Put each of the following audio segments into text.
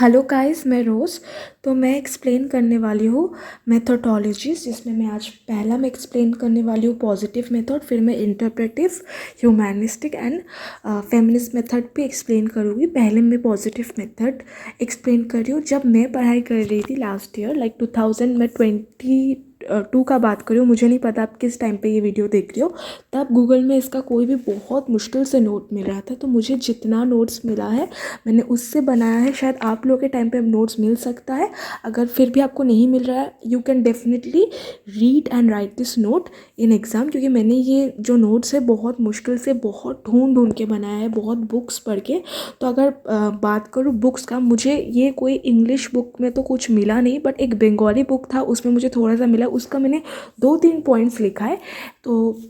Hello guys, मैं रोज़। तो मैं एक्सप्लेन करने वाली हूँ मेथोडोलॉजीज, जिसमें मैं एक्सप्लेन करने वाली हूँ पॉजिटिव मेथड, फिर मैं interpretive, humanistic and feminist method पे एक्सप्लेन करूँगी। पहले मैं पॉजिटिव मेथड एक्सप्लेन कर रही हूँ। जब मैं पढ़ाई कर रही थी लास्ट ईयर, लाइक 2022 का बात कर रही हूँ, मुझे नहीं पता आप किस टाइम पे ये वीडियो देख रही हो, तब गूगल में इसका कोई भी बहुत मुश्किल से नोट मिल रहा था। तो मुझे जितना नोट्स मिला है मैंने उससे बनाया है। शायद आप लोगों के टाइम पे नोट्स मिल सकता है। अगर फिर भी आपको नहीं मिल रहा है, you can definitely read and right this note in exam, क्योंकि मैंने ये जो नोट्स है बहुत मुश्किल से, बहुत ढूंढ ढूंढ के बनाया है, बहुत बुक्स पढ़ के। तो अगर बात करूँ बुक्स का, मुझे ये कोई इंग्लिश बुक में तो कुछ मिला नहीं, बट एक बंगाली बुक था, उसमें मुझे थोड़ा सा मिला। उसका मैंने 2-3 पॉइंट्स लिखा है। तो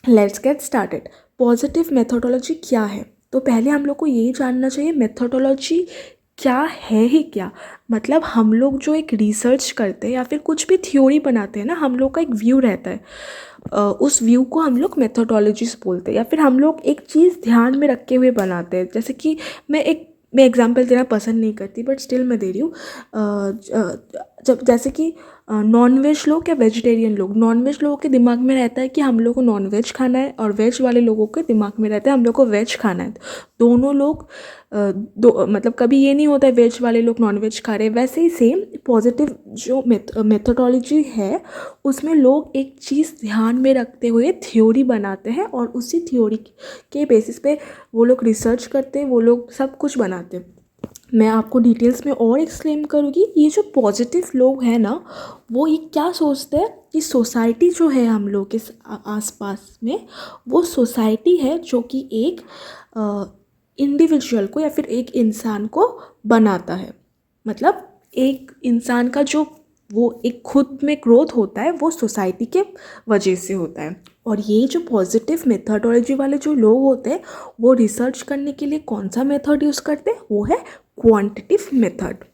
let's get started. Positive methodology क्या है? तो पहले हम लोग को यही जानना चाहिए मेथोडोलॉजी क्या है ही क्या। मतलब हम लोग जो एक रिसर्च करते हैं या फिर कुछ भी थ्योरी बनाते हैं ना, हम लोग का एक व्यू रहता है। उस व्यू को हम लोग मेथोडोलॉजीज बोलते हैं, या फिर हम लोग एक चीज़ ध्यान में रखे हुए बनाते हैं। जैसे कि मैं एग्जांपल देना पसंद नहीं करती, बट स्टिल मैं दे रही हूँ। जब जैसे कि नॉन वेज लोग या वेजिटेरियन लोग, नॉन वेज लोगों के दिमाग में रहता है कि हम लोग को नॉन वेज खाना है, और वेज वाले लोगों के दिमाग में रहता है हम लोग को वेज खाना है। दोनों लोग मतलब कभी ये नहीं होता है वेज वाले लोग नॉन वेज खा रहे हैं। वैसे ही सेम पॉजिटिव जो मेथोडोलॉजी है, उसमें लोग एक चीज़ ध्यान में रखते हुए थ्योरी बनाते हैं, और उसी थ्योरी के बेसिस पे वो लोग रिसर्च करते हैं, वो लोग सब कुछ बनाते हैं। मैं आपको डिटेल्स में और एक्सप्लेन करूँगी। ये जो पॉजिटिव लोग हैं ना, वो ये क्या सोचते हैं कि सोसाइटी जो है हम लोग के आसपास में, वो सोसाइटी है जो कि एक इंडिविजुअल को या फिर एक इंसान को बनाता है। मतलब एक इंसान का जो वो एक खुद में ग्रोथ होता है, वो सोसाइटी के वजह से होता है। और ये जो पॉजिटिव मेथडोलॉजी वाले जो लोग होते हैं, वो रिसर्च करने के लिए कौन सा मेथड यूज़ करते हैं? वो है क्वांटिटिव मेथड।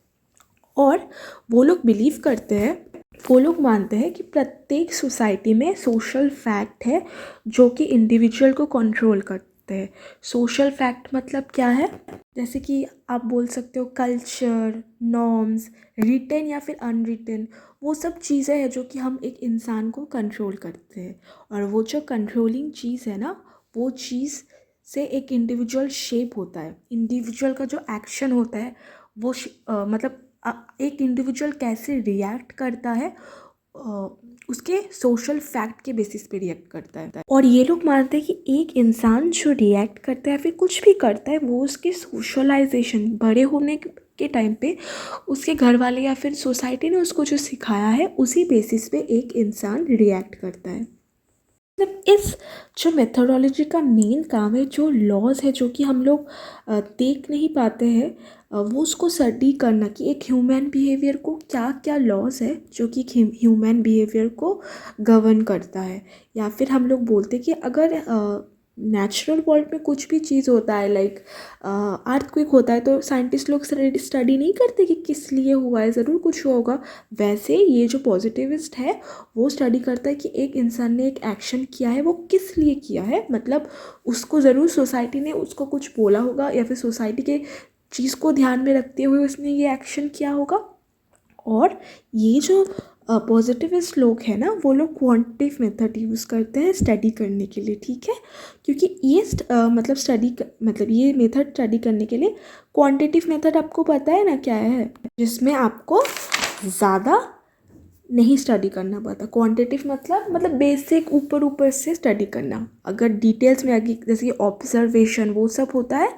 और वो लोग बिलीव करते हैं, वो लोग मानते हैं कि प्रत्येक सोसाइटी में सोशल फैक्ट है जो कि इंडिविजुअल को कंट्रोल करते हैं। सोशल फैक्ट मतलब क्या है? जैसे कि आप बोल सकते हो कल्चर, नॉर्म्स, रिटन या फिर अनरिटन, वो सब चीज़ें हैं जो कि हम एक इंसान को कंट्रोल करते हैं। और वो जो कंट्रोलिंग चीज़ है ना, वो चीज़ से एक इंडिविजुअल शेप होता है। इंडिविजुअल का जो एक्शन होता है, वो मतलब एक इंडिविजुअल कैसे रिएक्ट करता है, उसके सोशल फैक्ट के बेसिस पे रिएक्ट करता है। और ये लोग मानते हैं कि एक इंसान जो रिएक्ट करता है फिर कुछ भी करता है, वो उसके सोशलाइजेशन, बड़े होने के टाइम पे उसके घर वाले या फिर सोसाइटी ने उसको जो सिखाया है, उसी बेसिस पे एक इंसान रिएक्ट करता है। मतलब इस जो मेथोडोलॉजी का मेन काम है, जो लॉज है जो कि हम लोग देख नहीं पाते हैं, वो उसको स्टडी करना कि एक ह्यूमन बिहेवियर को क्या क्या लॉज है जो कि ह्यूमन बिहेवियर को गवर्न करता है। या फिर हम लोग बोलते हैं कि अगर नेचुरल वर्ल्ड में कुछ भी चीज़ होता है, लाइक अर्थक्वेक होता है, तो साइंटिस्ट लोग स्टडी नहीं करते कि किस लिए हुआ है, ज़रूर कुछ हुआ होगा। वैसे ये जो पॉजिटिविस्ट है, वो स्टडी करता है कि एक इंसान ने एक एक्शन किया है, वो किस लिए किया है। मतलब उसको ज़रूर सोसाइटी ने उसको कुछ बोला होगा, या फिर सोसाइटी के चीज़ को ध्यान में रखते हुए उसने ये एक्शन किया होगा। और ये जो पॉजिटिविस्ट लोग हैं ना, वो लोग क्वांटिटिव मेथड यूज़ करते हैं स्टडी करने के लिए, ठीक है। क्योंकि ये मतलब ये मेथड स्टडी करने के लिए, क्वांटिटिव मेथड आपको पता है ना क्या है, जिसमें आपको ज़्यादा नहीं स्टडी करना पड़ता। क्वांटिटिव मतलब बेसिक ऊपर ऊपर से स्टडी करना। अगर डिटेल्स में आगे जैसे कि ऑब्जर्वेशन, वो सब होता है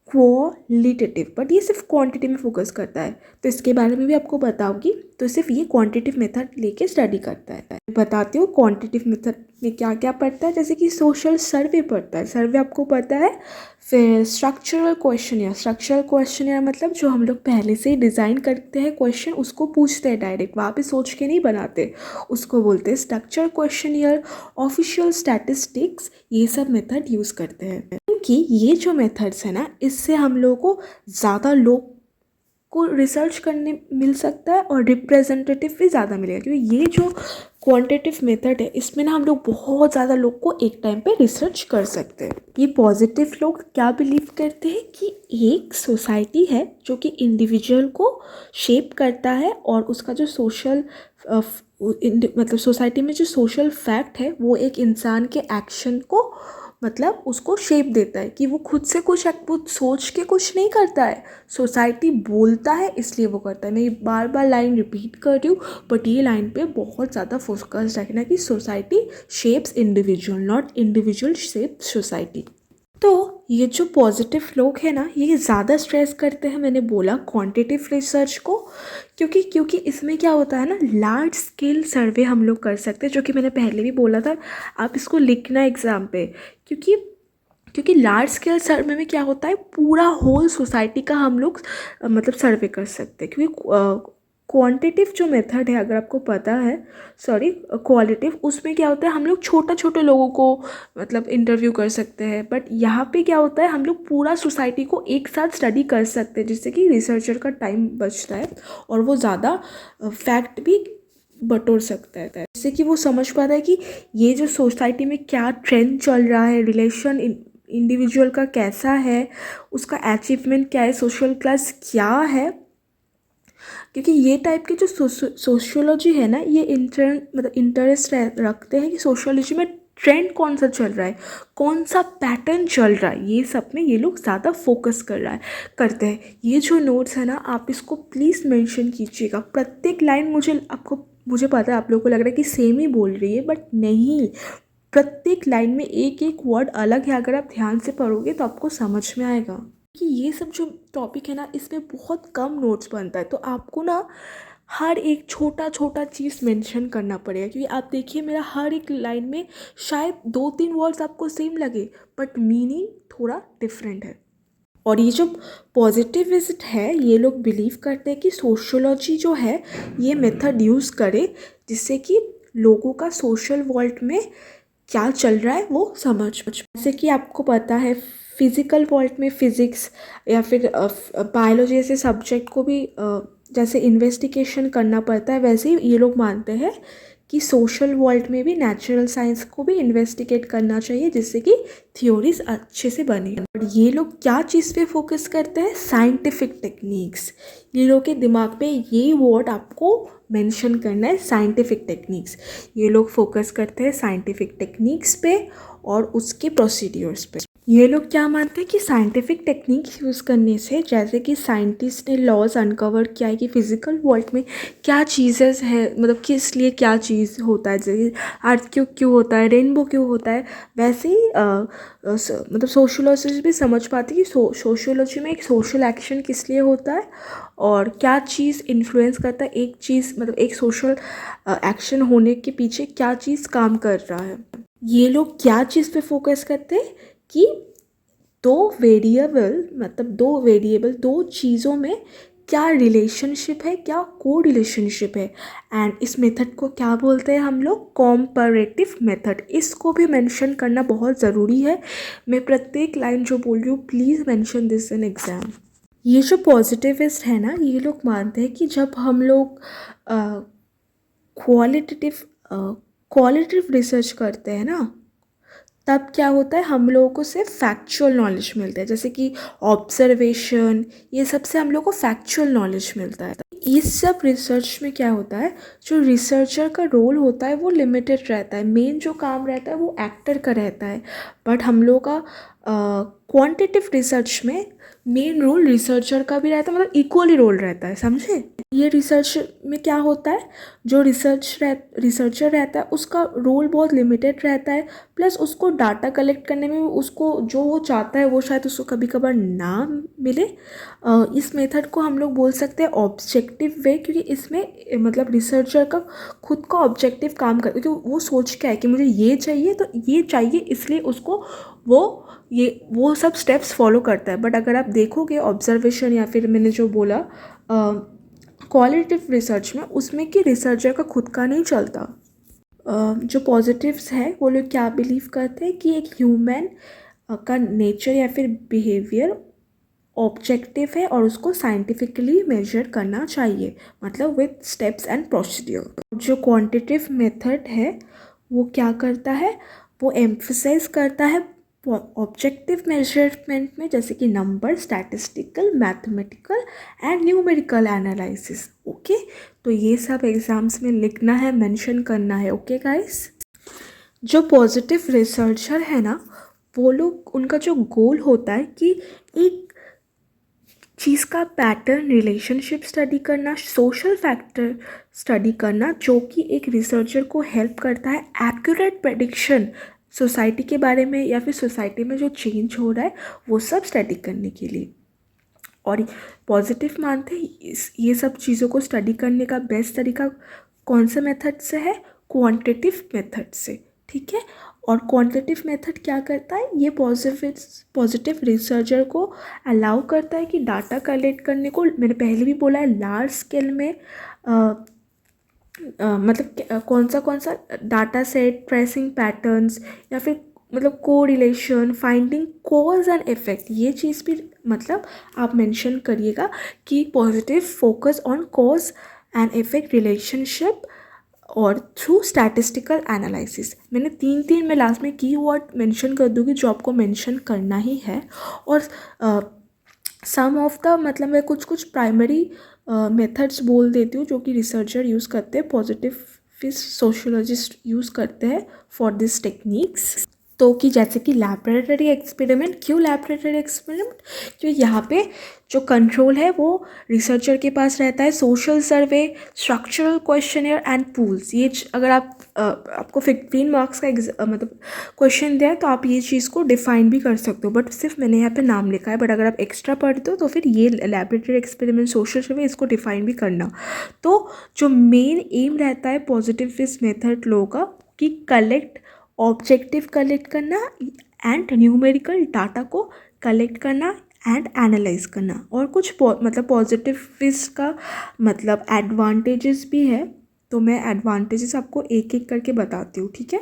क्वालिटेटिव, बट ये सिर्फ क्वांटिटी में फोकस करता है। तो इसके बारे में भी आपको बताऊंगी। तो सिर्फ ये क्वांटिटिव मेथड लेके स्टडी करता है। बताती हूँ क्वांटिटिव मेथड में क्या क्या पढ़ता है। जैसे कि सोशल सर्वे पढ़ता है, सर्वे आपको पता है। फिर स्ट्रक्चरल क्वेश्चन मतलब जो हम लोग पहले से ही डिज़ाइन करते हैं क्वेश्चन, उसको पूछते हैं डायरेक्ट, वहाँ पे सोच के नहीं बनाते, उसको बोलते हैं स्ट्रक्चर क्वेश्चन। ऑफिशियल स्टैटिस्टिक्स, ये सब मेथड यूज़ करते हैं। क्योंकि ये जो मेथड्स है ना, इससे हम लोगों को ज़्यादा लोग को रिसर्च करने मिल सकता है और रिप्रेजेंटेटिव भी ज़्यादा मिलेगा, क्योंकि ये जो क्वांटिटेटिव मेथड है इसमें ना हम लोग बहुत ज़्यादा लोग को एक टाइम पे रिसर्च कर सकते हैं। ये पॉजिटिव लोग क्या बिलीव करते हैं कि एक सोसाइटी है जो कि इंडिविजुअल को शेप करता है और उसका जो सोशल मतलब सोसाइटी में जो सोशल फैक्ट है वो एक इंसान के एक्शन को मतलब उसको शेप देता है, कि वो खुद से कुछ वो सोच के कुछ नहीं करता है, सोसाइटी बोलता है इसलिए वो करता है। मैं ये बार बार लाइन रिपीट कर रही हूँ, बट ये लाइन पे बहुत ज़्यादा फोकस रखना कि society shapes individual, not individual shapes society. तो ये जो पॉजिटिव लोग हैं ना ये ज़्यादा स्ट्रेस करते हैं, मैंने बोला क्वांटिटेटिव रिसर्च को, क्योंकि इसमें क्या होता है ना, लार्ज स्केल सर्वे हम लोग कर सकते हैं, जो कि मैंने पहले भी बोला था, आप इसको लिखना एग्ज़ाम पे। क्योंकि क्योंकि लार्ज स्केल सर्वे में क्या होता है, पूरा होल सोसाइटी का हम लोग मतलब सर्वे कर सकते हैं। क्योंकि क्वांटिटिव जो मेथड है, अगर आपको पता है, सॉरी क्वालिटिव, उसमें क्या होता है हम लोग छोटे छोटे लोगों को मतलब इंटरव्यू कर सकते हैं, बट यहाँ पे क्या होता है हम लोग पूरा सोसाइटी को एक साथ स्टडी कर सकते हैं, जिससे कि रिसर्चर का टाइम बचता है और वो ज़्यादा फैक्ट भी बटोर सकता है, जिससे कि वो समझ पाता है कि ये जो सोसाइटी में क्या ट्रेंड चल रहा है, रिलेशन इंडिविजुअल का कैसा है, उसका अचीवमेंट क्या है, सोशल क्लास क्या है। क्योंकि ये टाइप की जो सोशियोलॉजी है ना, ये इंटरेस्ट रखते हैं कि सोशियोलॉजी में ट्रेंड कौन सा चल रहा है, कौन सा पैटर्न चल रहा है, ये सब में ये लोग ज़्यादा फोकस करते हैं। ये जो नोट्स है ना, आप इसको प्लीज़ मेंशन कीजिएगा, प्रत्येक लाइन मुझे पता है आप लोगों को लग रहा है कि सेम ही बोल रही है, बट नहीं, प्रत्येक लाइन में एक एक वर्ड अलग है। अगर आप ध्यान से पढ़ोगे तो आपको समझ में आएगा कि ये सब जो टॉपिक है ना इसमें बहुत कम नोट्स बनता है, तो आपको ना हर एक छोटा छोटा चीज़ मेंशन करना पड़ेगा। क्योंकि आप देखिए मेरा हर एक लाइन में शायद 2-3 वर्ड्स आपको सेम लगे, बट मीनिंग थोड़ा डिफरेंट है। और ये जो पॉजिटिविस्ट है ये लोग बिलीव करते हैं कि सोशियोलॉजी जो है ये मेथड यूज़ करे, जिससे कि लोगों का सोशल वर्ल्ड में क्या चल रहा है वो समझ। जैसे कि आपको पता है फिज़िकल वर्ल्ड में फिज़िक्स या फिर बायोलॉजी जैसे सब्जेक्ट को भी जैसे इन्वेस्टिगेशन करना पड़ता है, वैसे ही ये लोग मानते हैं कि सोशल वर्ल्ड में भी नेचुरल साइंस को भी इन्वेस्टिगेट करना चाहिए, जिससे कि थ्योरीज अच्छे से बने। और ये लोग क्या चीज़ पे फोकस करते हैं, साइंटिफिक टेक्निक्स। ये लोग के दिमाग पे ये वर्ड आपको मेंशन करना है, साइंटिफिक टेक्निक्स। ये लोग फोकस करते हैं साइंटिफिक टेक्निक्स पे और उसके प्रोसीड्यूर्स पे। ये लोग क्या मानते हैं कि साइंटिफिक टेक्निक्स यूज़ करने से, जैसे कि साइंटिस्ट ने लॉज अनकवर किया है कि फिज़िकल वर्ल्ड में क्या चीज़ें है, मतलब किस लिए क्या चीज़ होता है, जैसे अर्थ क्यों होता है, रेनबो क्यों होता है, वैसे ही मतलब सोशियोलॉजी भी समझ पाती है कि सोशियोलॉजी में एक सोशल एक्शन किस लिए होता है और क्या चीज़ इन्फ्लुएंस करता है एक चीज़, मतलब एक सोशल एक्शन होने के पीछे क्या चीज़ काम कर रहा है। ये लोग क्या चीज़ पे फोकस करते हैं कि दो चीज़ों में क्या रिलेशनशिप है, क्या को रिलेशनशिप है, एंड इस मेथड को क्या बोलते हैं हम लोग, कॉम्पैरेटिव मेथड। इसको भी मेंशन करना बहुत ज़रूरी है। मैं प्रत्येक लाइन जो बोल रही हूँ please mention this in exam. ये जो पॉजिटिविस्ट है ना ये लोग मानते हैं कि जब हम लोग क्वालिटेटिव रिसर्च करते हैं ना, तब क्या होता है हम लोगों को सिर्फ फैक्चुअल नॉलेज मिलता है, जैसे कि ऑब्जर्वेशन, ये सब से हम लोग को फैक्चुअल नॉलेज मिलता है। इस सब रिसर्च में क्या होता है, जो रिसर्चर का रोल होता है वो लिमिटेड रहता है, मेन जो काम रहता है वो एक्टर का रहता है। बट हम लोग का क्वांटिटेटिव रिसर्च में मेन रोल रिसर्चर का भी रहता है, मतलब इक्वली रोल रहता है, समझे। ये रिसर्च में क्या होता है, जो रिसर्चर रहता है उसका रोल बहुत लिमिटेड रहता है, प्लस उसको डाटा कलेक्ट करने में उसको जो वो चाहता है वो शायद उसको कभी कभार ना मिले। इस मेथड को हम लोग बोल सकते हैं ऑब्जेक्टिव वे, क्योंकि इसमें मतलब रिसर्चर का खुद का ऑब्जेक्टिव काम कर, क्योंकि वो सोच के है कि मुझे ये चाहिए तो ये चाहिए, इसलिए उसको वो सब स्टेप्स फॉलो करता है। बट अगर आप देखोगे ऑब्जर्वेशन या फिर मैंने जो बोला क्वालिटेटिव रिसर्च में, उसमें कि रिसर्चर का खुद का नहीं चलता। जो पॉजिटिव्स है वो लोग क्या बिलीव करते हैं कि एक ह्यूमन का नेचर या फिर बिहेवियर ऑब्जेक्टिव है और उसको साइंटिफिकली मेजर करना चाहिए, मतलब विथ स्टेप्स एंड प्रोसीड्योर। जो क्वांटिटेटिव मेथड है वो क्या करता है, वो एम्फसाइज करता है ऑब्जेक्टिव मेजरमेंट में, जैसे कि number, statistical, mathematical and numerical analysis. Okay, तो ये सब एग्जाम्स में लिखना है, मेंशन करना है। ओके गाइस, जो पॉजिटिव रिसर्चर है ना, वो लोग, उनका जो गोल होता है कि एक चीज़ का पैटर्न, रिलेशनशिप स्टडी करना, सोशल फैक्टर स्टडी करना, जो कि एक रिसर्चर को हेल्प करता है एक्यूरेट प्रेडिक्शन सोसाइटी के बारे में, या फिर सोसाइटी में जो चेंज हो रहा है वो सब स्टडी करने के लिए। और पॉजिटिव मानते हैं ये सब चीज़ों को स्टडी करने का बेस्ट तरीका कौन से मेथड से है, क्वांटिटेटिव मेथड से। ठीक है, और क्वांटिटेटिव मेथड क्या करता है, ये पॉजिटिव रिसर्चर को अलाउ करता है कि डाटा कलेक्ट करने को, मैंने पहले भी बोला है, लार्ज स्केल में मतलब कौन सा डाटा सेट, ट्रेसिंग पैटर्न्स, या फिर मतलब को relation, finding cause and effect, ये चीज़ भी मतलब आप मेंशन करिएगा कि positive focus on cause and effect relationship और थ्रू स्टैटिस्टिकल एनालिसिस। मैंने तीन मैं लास्ट में कीवर्ड मेंशन कर दूँगी जो आपको मेंशन करना ही है। और सम ऑफ द मतलब मैं कुछ प्राइमरी मेथड्स बोल देती हूँ जो कि रिसर्चर यूज़ करते हैं, पॉजिटिव सोशोलॉजिस्ट यूज़ करते हैं फॉर दिस टेक्निक्स। तो कि जैसे कि लैबोरेटरी एक्सपेरिमेंट, क्यों लैबोरेटरी एक्सपेरिमेंट, क्योंकि यहाँ पे जो कंट्रोल है वो रिसर्चर के पास रहता है। Social survey, structural questionnaire and polls, ये अगर आपको 15 मार्क्स का मतलब क्वेश्चन दिया है तो आप ये चीज़ को डिफाइन भी कर सकते हो, बट सिर्फ मैंने यहाँ पे नाम लिखा है। बट अगर आप एक्स्ट्रा पढ़ते हो तो फिर ये लैबोरेटरी एक्सपेरिमेंट, सोशल सर्वे, इसको डिफाइन भी करना। तो जो मेन एम रहता है पॉजिटिव मेथड लोगों का कि कलेक्ट ऑब्जेक्टिव कलेक्ट करना एंड न्यूमेरिकल डाटा को कलेक्ट करना एंड एनालाइज करना। और कुछ मतलब पॉजिटिव का मतलब एडवांटेजेस भी है, तो मैं एडवांटेजेस आपको एक एक करके बताती हूँ। ठीक है,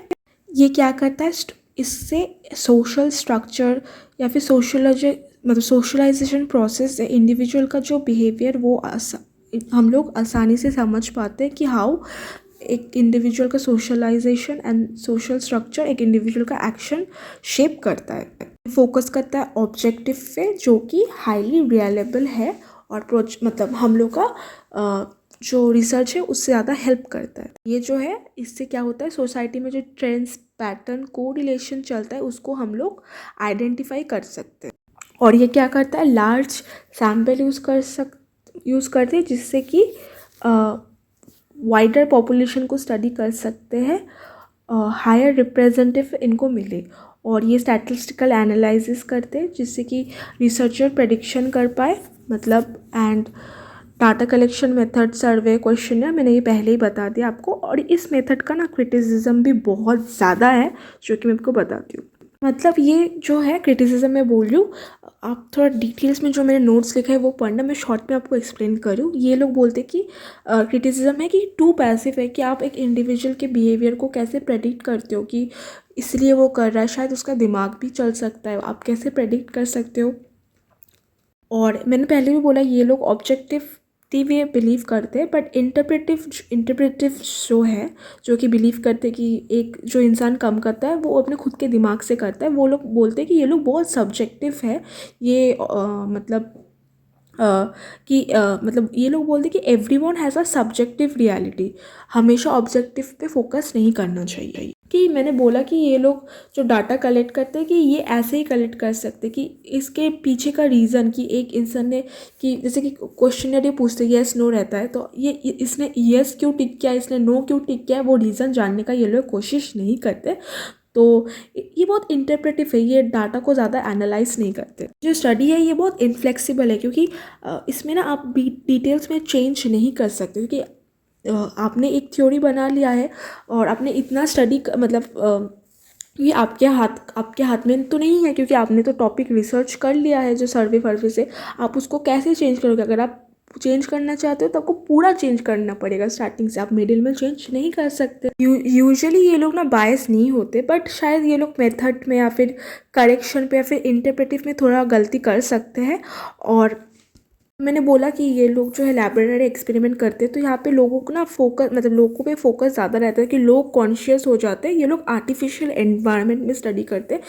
ये क्या करता है, इससे सोशल स्ट्रक्चर या फिर मतलब सोशलाइजेशन प्रोसेस है, इंडिविजुअल का जो बिहेवियर वो हम लोग आसानी से समझ पाते हैं कि हाउ एक इंडिविजुअल का सोशलाइजेशन एंड सोशल स्ट्रक्चर एक इंडिविजुअल का एक्शन शेप करता है। फोकस करता है ऑब्जेक्टिव पे जो कि हाईली रिलायबल है और मतलब हम लोग का जो रिसर्च है उससे ज़्यादा हेल्प करता है। ये जो है इससे क्या होता है, सोसाइटी में जो ट्रेंड्स, पैटर्न, को रिलेशन चलता है उसको हम लोग आइडेंटिफाई कर सकते हैं। और ये क्या करता है, लार्ज सैम्पल यूज़ करते हैं जिससे कि वाइडर पॉपुलेशन को स्टडी कर सकते हैं, हायर रिप्रेजेंटेटिव इनको मिले। और ये स्टैटिस्टिकल एनालिसिस करते हैं जिससे कि रिसर्चर प्रेडिक्शन कर पाए, मतलब and data collection method, survey, questionnaire, मैंने ये पहले ही बता दिया आपको। और इस मेथड का ना क्रिटिसिज्म भी बहुत ज़्यादा है जो कि मैं आपको बताती हूँ। मतलब ये जो है क्रिटिसिज्म मैं बोल रही हूँ, आप थोड़ा डिटेल्स में जो मैंने नोट्स लिखा है वो पढ़ना, मैं शॉर्ट में आपको एक्सप्लेन कर रही हूँ। ये लोग बोलते कि क्रिटिसिज्म है कि टू पैसिव है, कि आप एक इंडिविजुअल के बिहेवियर को कैसे प्रेडिक्ट करते हो कि इसलिए वो कर रहा है, शायद उसका दिमाग भी चल सकता है, आप कैसे प्रेडिक्ट कर सकते हो। और मैंने पहले भी बोला ये लोग ऑब्जेक्टिव वे बिलीव करते हैं, बट इंटरप्रेटिव जो है, जो कि बिलीव करते हैं कि एक जो इंसान कम करता है वो अपने खुद के दिमाग से करता है, वो लोग बोलते हैं कि ये लोग बहुत सब्जेक्टिव है। ये मतलब मतलब ये लोग बोलते हैं कि everyone has a subjective reality, हमेशा ऑब्जेक्टिव पे फोकस नहीं करना चाहिए। कि मैंने बोला कि ये लोग जो डाटा कलेक्ट करते हैं कि ये ऐसे ही कलेक्ट कर सकते कि इसके पीछे का रीज़न कि एक इंसान ने, कि जैसे कि क्वेश्चनर ये पूछते येस नो रहता है, तो ये इसने येस क्यों टिक किया, इसने नो क्यों टिक किया, वो रीज़न जानने का ये लोग कोशिश नहीं करते। तो ये बहुत इंटरप्रेटिव है, ये डाटा को ज़्यादा एनालाइज नहीं करते। जो स्टडी है ये बहुत इनफ्लेक्सिबल है, क्योंकि इसमें ना आप डिटेल्स में चेंज नहीं कर सकते, क्योंकि आपने एक थ्योरी बना लिया है और आपने इतना स्टडी मतलब ये आपके हाथ में तो नहीं है, क्योंकि आपने तो टॉपिक रिसर्च कर लिया है जो सर्वे फर्वे से, आप उसको कैसे चेंज करोगे। अगर आप चेंज करना चाहते हो तो आपको पूरा चेंज करना पड़ेगा स्टार्टिंग से, आप मिडिल में चेंज नहीं कर सकते। यूजुअली ये लोग ना बायस नहीं होते, बट शायद ये लोग मेथड में या फिर करेक्शन पे या फिर इंटरप्रेटिव में थोड़ा गलती कर सकते हैं। और मैंने बोला कि ये लोग जो है लैबोरेटरी एक्सपेरिमेंट करते हैं, तो यहाँ पे लोगों को ना फोकस, मतलब लोगों पे फोकस ज़्यादा रहता है कि लोग कॉन्शियस हो जाते हैं। ये लोग आर्टिफिशियल एनवायरनमेंट में स्टडी करते हैं,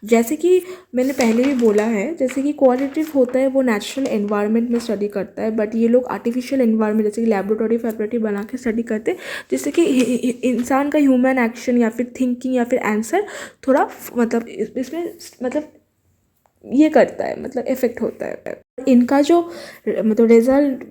जैसे कि मैंने पहले भी बोला है, जैसे कि क्वालिटेटिव होता है वो नेचुरल एनवायरनमेंट में स्टडी करता है, बट ये लोग आर्टिफिशियल एनवायरनमेंट जैसे कि लैबोरेटरी फैब्रेटरी बना के स्टडी करते हैं, जिससे कि इंसान का ह्यूमन एक्शन या फिर थिंकिंग या फिर आंसर थोड़ा मतलब इसमें मतलब ये करता है, मतलब इफ़ेक्ट होता है। इनका जो मतलब रिज़ल्ट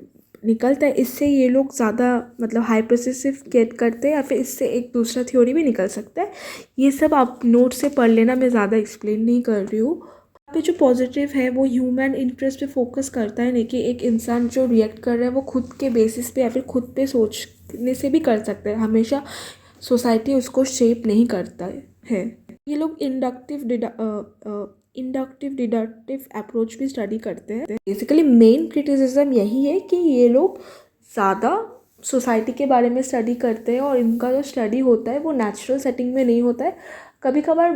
निकलता है, इससे ये लोग ज़्यादा मतलब हाइपोथेसिस गेट करते हैं, या फिर इससे एक दूसरा थ्योरी भी निकल सकता है। ये सब आप नोट से पढ़ लेना, मैं ज़्यादा एक्सप्लेन नहीं कर रही हूँ। यहाँ पे जो पॉजिटिव है वो ह्यूमन इंटरेस्ट पे फोकस करता है, नहीं कि एक इंसान जो रिएक्ट कर रहा है वो खुद के बेसिस पे या फिर खुद पे सोचने से भी कर सकता है, हमेशा सोसाइटी उसको शेप नहीं करता है। ये लोग इंडक्टिव डिडक्टिव अप्रोच भी स्टडी करते हैं। बेसिकली मेन क्रिटिसिज्म यही है कि ये लोग ज़्यादा सोसाइटी के बारे में स्टडी करते हैं, और इनका जो स्टडी होता है वो नेचुरल सेटिंग में नहीं होता है। कभी कभार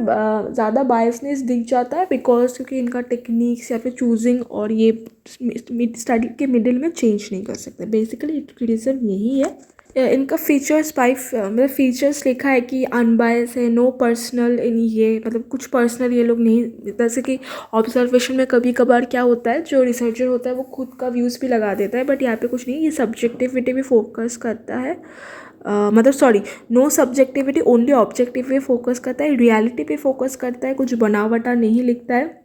ज़्यादा बायसनेस दिख जाता है, बिकॉज क्योंकि इनका टेक्निक्स या फिर चूजिंग और ये स्टडी के मिडिल में चेंज नहीं कर सकते। बेसिकली क्रिटिसिज्म यही है। इनका फीचर्स मतलब फीचर्स लिखा है कि अनबायस है, नो पर्सनल इन, ये मतलब कुछ पर्सनल ये लोग नहीं, जैसे कि ऑब्जर्वेशन में कभी कभार क्या होता है, जो रिसर्चर होता है वो खुद का व्यूज़ भी लगा देता है, बट यहाँ पे कुछ नहीं, ये सब्जेक्टिविटी भी फोकस करता है। मतलब sorry, no subjectivity, only objective पे फोकस करता है, रियलिटी पे फोकस करता है, कुछ बनावटा नहीं लिखता है।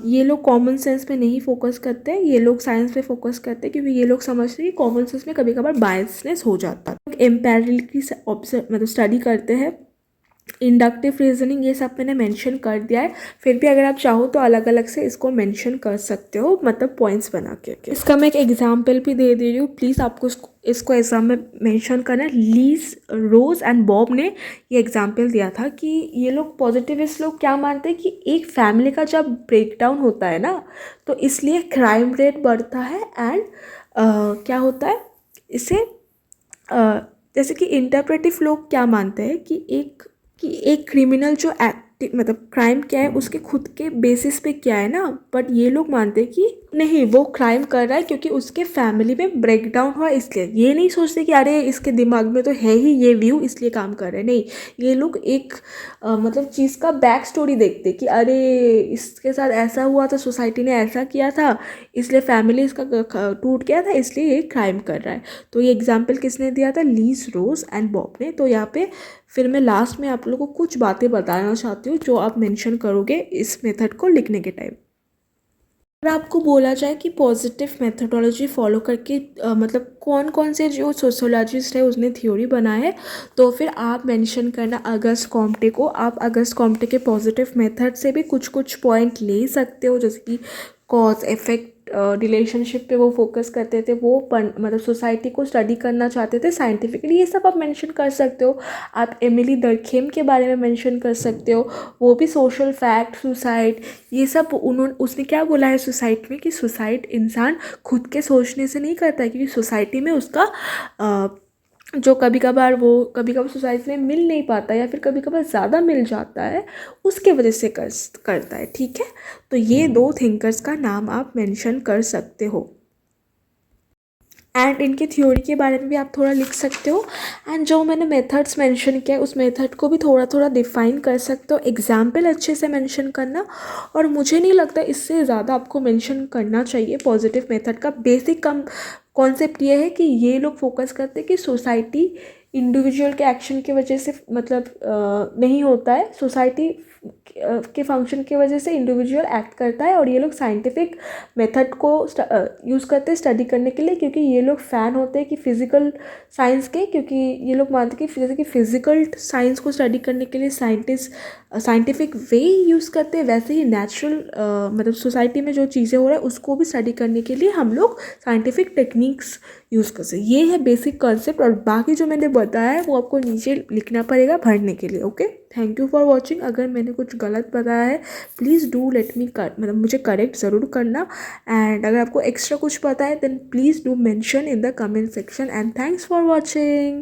ये लोग कॉमन सेंस पे नहीं फोकस करते, ये लोग साइंस पे फोकस करते हैं, क्योंकि ये लोग समझते हैं कि कॉमन सेंस में कभी कभार बायसनेस हो जाता है। एम्पेरिकली ऑब्जर्व मतलब स्टडी करते हैं। इंडक्टिव रीजनिंग ये सब मैंने मेंशन कर दिया है, फिर भी अगर आप चाहो तो अलग अलग से इसको मेंशन कर सकते हो, मतलब पॉइंट्स बना के। इसका मैं एक एग्जांपल भी दे रही हूँ, प्लीज़ आपको इसको एग्जाम में मेंशन करना है। लीज रोज एंड बॉब ने ये एग्जांपल दिया था कि ये लोग पॉजिटिविस्ट लोग क्या मानते हैं कि एक फैमिली का जब ब्रेकडाउन होता है ना, तो इसलिए क्राइम रेट बढ़ता है, एंड क्या होता है इससे, जैसे कि इंटरप्रेटिव लोग क्या मानते हैं कि एक क्रिमिनल जो मतलब क्राइम क्या है उसके खुद के बेसिस पे क्या है ना, बट ये लोग मानते हैं कि नहीं, वो क्राइम कर रहा है क्योंकि उसके फैमिली में ब्रेकडाउन हुआ, इसलिए। ये नहीं सोचते कि अरे इसके दिमाग में तो है ही ये व्यू इसलिए काम कर रहे हैं, नहीं, ये लोग एक मतलब चीज़ का बैक स्टोरी देखते कि अरे इसके साथ ऐसा हुआ था, सोसाइटी ने ऐसा किया था, इसलिए फैमिली इसका टूट गया था, इसलिए ये क्राइम कर रहा है। तो ये एग्जाम्पल किसने दिया था? लीज रोज एंड बॉब ने। तो यहाँ पे फिर मैं लास्ट में आप लोगों को कुछ बातें बताना चाहती हूँ जो आप मेंशन करोगे इस मेथड को लिखने के टाइम। अगर आपको बोला जाए कि पॉजिटिव मेथडोलॉजी फॉलो करके मतलब कौन कौन से जो सोशोलॉजिस्ट है उसने थ्योरी बनाया है, तो फिर आप मेंशन करना अगस्ट कॉम्टे को। आप अगस्ट कॉम्टे के पॉजिटिव मेथड से भी कुछ कुछ पॉइंट ले सकते हो, जैसे कि कॉज इफेक्ट रिलेशनशिप पे वो फोकस करते थे, वो मतलब सोसाइटी को स्टडी करना चाहते थे साइंटिफिकली, ये सब आप मेंशन कर सकते हो। आप एमिली डर्खेम के बारे में मेंशन कर सकते हो, वो भी सोशल फैक्ट, सुसाइड, ये सब उसने क्या बोला है सुसाइड में, कि सुसाइड इंसान खुद के सोचने से नहीं करता है, क्योंकि सोसाइटी में उसका जो कभी कभार सोसाइटी में मिल नहीं पाता, या फिर कभी कभार ज़्यादा मिल जाता है, उसके वजह से करता है। ठीक है, तो ये दो थिंकर्स का नाम आप मेंशन कर सकते हो, एंड इनकी थ्योरी के बारे में भी आप थोड़ा लिख सकते हो। एंड जो मैंने मेथड्स मेंशन किया उस मेथड को भी थोड़ा थोड़ा डिफाइन कर सकते हो, एग्जाम्पल अच्छे से मेंशन करना। और मुझे नहीं लगता इससे ज़्यादा आपको मेंशन करना चाहिए। पॉजिटिव मेथड का बेसिक कॉन्सेप्ट ये है कि ये लोग फोकस करते हैं कि सोसाइटी इंडिविजुअल के एक्शन की वजह से मतलब नहीं होता है, सोसाइटी के फंक्शन की वजह से इंडिविजुअल एक्ट करता है, और ये लोग साइंटिफिक मेथड को यूज़ करते हैं स्टडी करने के लिए, क्योंकि ये लोग फ़ैन होते हैं कि फिज़िकल साइंस के, क्योंकि ये लोग मानते हैं कि जैसे कि फिज़िकल साइंस को स्टडी करने के लिए साइंटिस्ट साइंटिफिक वे यूज़ करते हैं, वैसे ही नेचुरल मतलब सोसाइटी में जो चीज़ें हो रहा है उसको भी स्टडी करने के लिए हम लोग साइंटिफिक टेक्निक्स यूज़ कर सकते हैं। ये है बेसिक कॉन्सेप्ट। और बाकी जो मैंने बताया है वो आपको नीचे लिखना पड़ेगा भरने के लिए। Okay, thank you for watching. अगर मैंने कुछ गलत बताया है प्लीज़ डू लेट मी मतलब मुझे करेक्ट ज़रूर करना। एंड अगर आपको एक्स्ट्रा कुछ पता है then please do mention in the comment section. And thanks for watching.